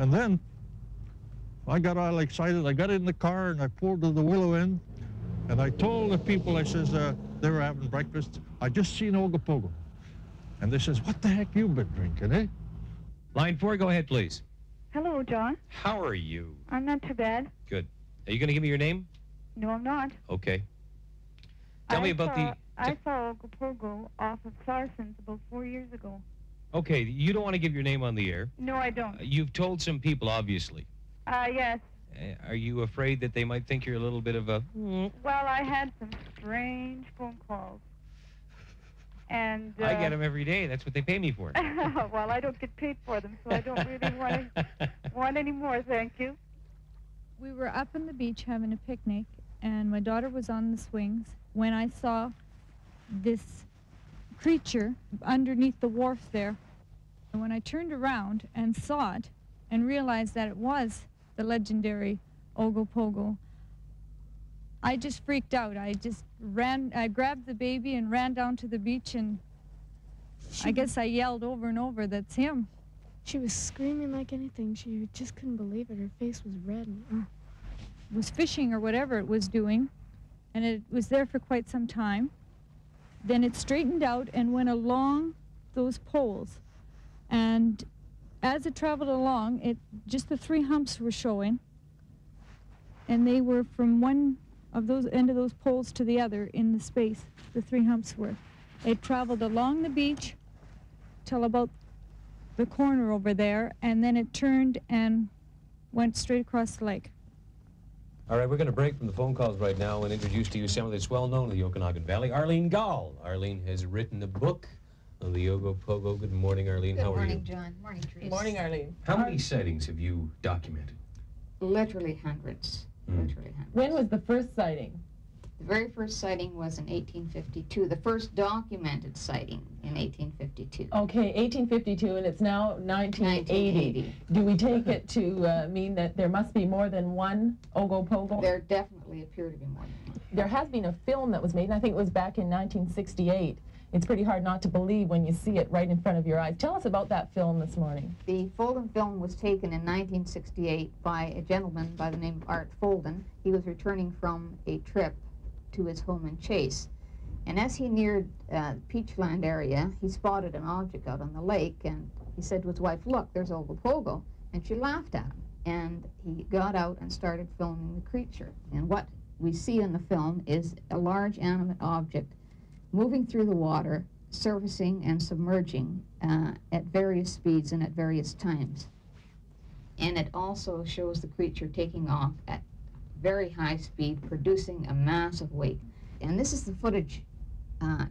And then I got all excited. I got in the car and I pulled to the willow end. And I told the people, I says, they were having breakfast, I just seen Ogopogo. And they says, what the heck you been drinking, eh? Line 4, go ahead, please. Hello, John. How are you? I'm not too bad. Good. Are you going to give me your name? No, I'm not. Okay. Tell me about I saw Ogopogo off of Sarson's about 4 years ago. Okay, you don't want to give your name on the air. No, I don't. You've told some people, obviously. Yes. Are you afraid that they might think you're a little bit of a... Well, I had some strange phone calls. And I get them every day. That's what they pay me for. Well, I don't get paid for them, so I don't really want any more, thank you. We were up on the beach having a picnic, and my daughter was on the swings when I saw this creature underneath the wharf there. And when I turned around and saw it and realized that it was the legendary Ogopogo, I just freaked out. I grabbed the baby and ran down to the beach, and I guess I yelled over and over, that's him. She was screaming like anything. She just couldn't believe it. Her face was red. And, It was fishing or whatever it was doing, and it was there for quite some time. Then it straightened out and went along those poles. And as it traveled along, just the 3 humps were showing, and they were from one of those end of those poles to the other in the space. The 3 humps were. It traveled along the beach till about the corner over there, and then it turned and went straight across the lake. All right, we're going to break from the phone calls right now and introduce to you someone that's well known in the Okanagan Valley, Arlene Gall. Arlene has written a book on the Ogopogo. Good morning, Arlene. How are you? Good morning, John. Morning, Teresa. Good morning, Arlene. How many sightings have you documented? Literally hundreds. Literally hundreds. When was the first sighting? The very first sighting was in 1852. The first documented sighting in 1852. Okay, 1852, and it's now 1980. Do we take it to mean that there must be more than one Ogopogo? There definitely appear to be more than one. There has been a film that was made, and I think it was back in 1968. It's pretty hard not to believe when you see it right in front of your eyes. Tell us about that film this morning. The Folden film was taken in 1968 by a gentleman by the name of Art Folden. He was returning from a trip to his home in Chase. And as he neared Peachland area, he spotted an object out on the lake, and he said to his wife, look, there's Ogopogo. And she laughed at him. And he got out and started filming the creature. And what we see in the film is a large animate object moving through the water, surfacing and submerging at various speeds and at various times. And it also shows the creature taking off at very high speed, producing a massive wake. And this is the footage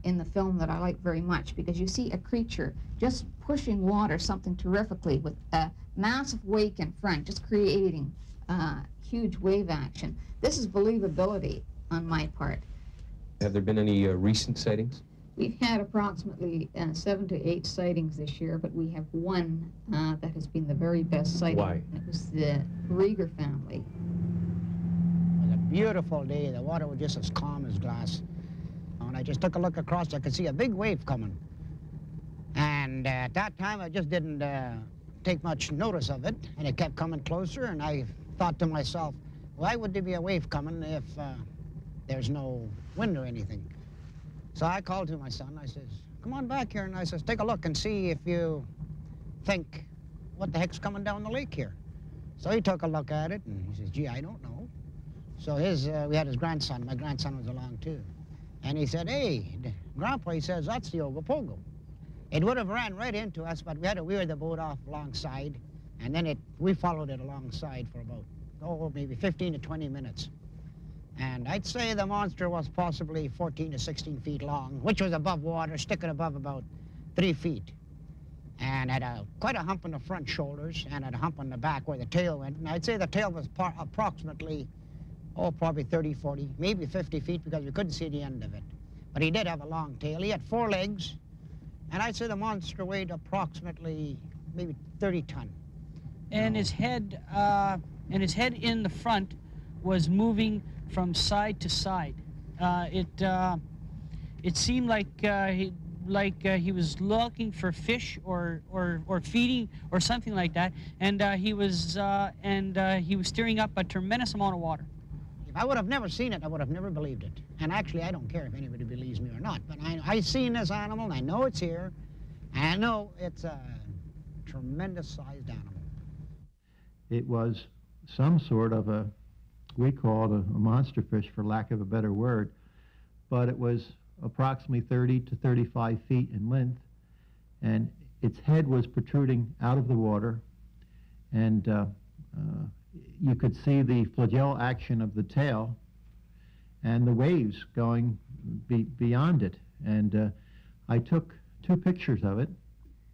in the film that I like very much, because you see a creature just pushing water something terrifically with a massive wake in front, just creating huge wave action. This is believability on my part. Have there been any recent sightings? We've had approximately 7 to 8 sightings this year, but we have one that has been the very best sighting. Why? And it was the Rieger family. It was a beautiful day. The water was just as calm as glass. When I just took a look across, I could see a big wave coming. And at that time, I just didn't take much notice of it, and it kept coming closer, and I thought to myself, why would there be a wave coming if there's no wind or anything? So I called to my son. I says, come on back here. And I says, take a look and see if you think what the heck's coming down the lake here. So he took a look at it, and he says, gee, I don't know. So we had his grandson. My grandson was along, too. And he said, hey, Grandpa, he says, that's the Ogopogo. It would have ran right into us, but we had to weir the boat off alongside. And then we followed it alongside for about, maybe 15 to 20 minutes. And I'd say the monster was possibly 14 to 16 feet long, which was above water, sticking above about 3 feet. And had quite a hump on the front shoulders and had a hump on the back where the tail went. And I'd say the tail was approximately, probably 30, 40, maybe 50 feet, because we couldn't see the end of it. But he did have a long tail. He had 4 legs, and I'd say the monster weighed approximately maybe 30 ton. And his head in the front was moving from side to side. It seemed like like he was looking for fish or feeding or something like that, and he was stirring up a tremendous amount of water. If I would have never seen it, I would have never believed it. And actually, I don't care if anybody believes me or not, but I've seen this animal, and I know it's here, and I know it's a tremendous-sized animal. It was some sort of a, we call it a monster fish, for lack of a better word, but it was approximately 30 to 35 feet in length, and its head was protruding out of the water, and you could see the flagell action of the tail and the waves going beyond it. And I took 2 pictures of it.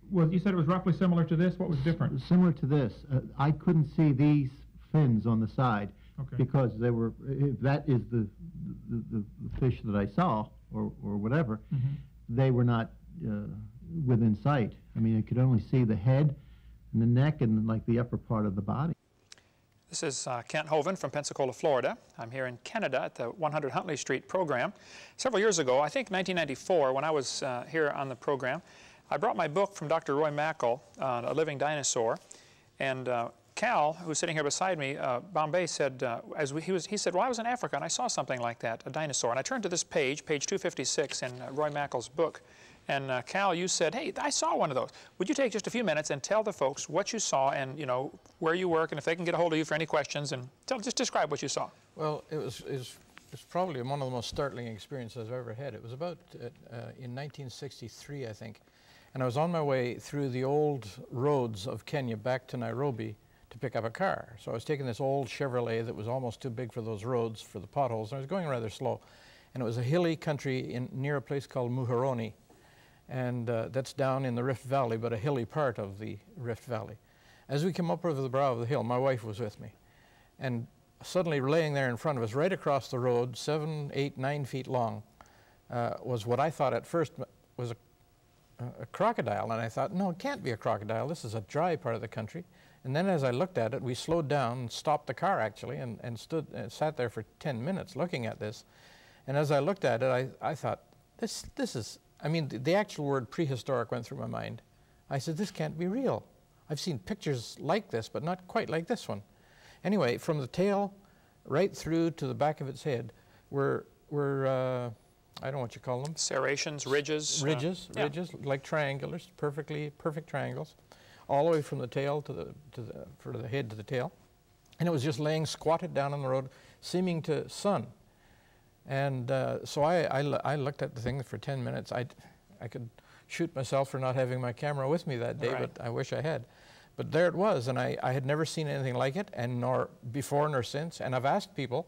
Well, you said it was roughly similar to this. What was different? Similar to this. I couldn't see these fins on the side, okay, because they were, if that is the fish that I saw, or whatever, mm-hmm, they were not within sight. I mean, I could only see the head and the neck and like the upper part of the body. This is Kent Hovind from Pensacola, Florida. I'm here in Canada at the 100 Huntley Street program. Several years ago, I think 1994, when I was here on the program, I brought my book from Dr. Roy Mackal, A Living Dinosaur, and Cal, who's sitting here beside me, Bombay, said, he said, well, I was in Africa and I saw something like that, a dinosaur. And I turned to this page 256 in Roy Mackal's book, and Cal, you said, hey, I saw one of those. Would you take just a few minutes and tell the folks what you saw and, you know, where you work, and if they can get a hold of you for any questions, and just describe what you saw. Well, it was probably one of the most startling experiences I've ever had. It was about in 1963, I think, and I was on my way through the old roads of Kenya back to Nairobi to pick up a car. So I was taking this old Chevrolet that was almost too big for those roads, for the potholes, and I was going rather slow. And it was a hilly country near a place called Muhoroni. And that's down in the Rift Valley, but a hilly part of the Rift Valley. As we came up over the brow of the hill, my wife was with me. And suddenly laying there in front of us, right across the road, 7, 8, 9 feet long, was what I thought at first was a crocodile. And I thought, no, it can't be a crocodile. This is a dry part of the country. And then as I looked at it, we slowed down and stopped the car, actually, and sat there for 10 minutes looking at this. And as I looked at it, I thought, this is, I mean, the actual word prehistoric went through my mind. I said, this can't be real. I've seen pictures like this, but not quite like this one. Anyway, from the tail right through to the back of its head were I don't know what you call them. Serrations, ridges. Ridges, like triangulars, perfect triangles, all the way from the tail to the head to the tail. And it was just laying squatted down on the road, seeming to sun. And so I looked at the thing for 10 minutes. I could shoot myself for not having my camera with me that day, right, but I wish I had. But there it was, and I had never seen anything like it, and nor before nor since. And I've asked people.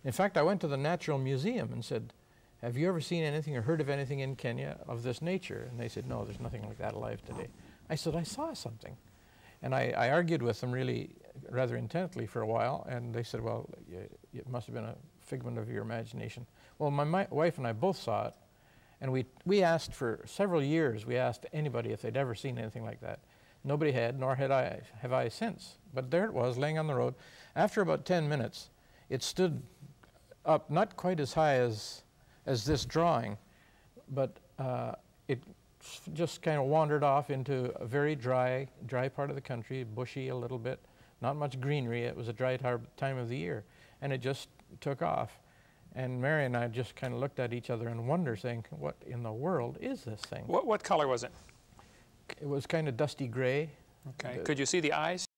In fact, I went to the Natural Museum and said, have you ever seen anything or heard of anything in Kenya of this nature? And they said, no, there's nothing like that alive today. I said, I saw something. And I argued with them really rather intently for a while, and they said, well, it must have been a figment of your imagination. Well, my wife and I both saw it, and we asked for several years, we asked anybody if they'd ever seen anything like that. Nobody had, nor have I since. But there it was, laying on the road. After about 10 minutes, it stood up, not quite as high as this drawing, but it just kind of wandered off into a very dry part of the country, bushy a little bit, not much greenery. It was a dry time of the year, and it just took off. And Mary and I just kind of looked at each other in wonder, saying, what in the world is this thing? What color was it? It was kind of dusty gray. Okay. Could you see the eyes?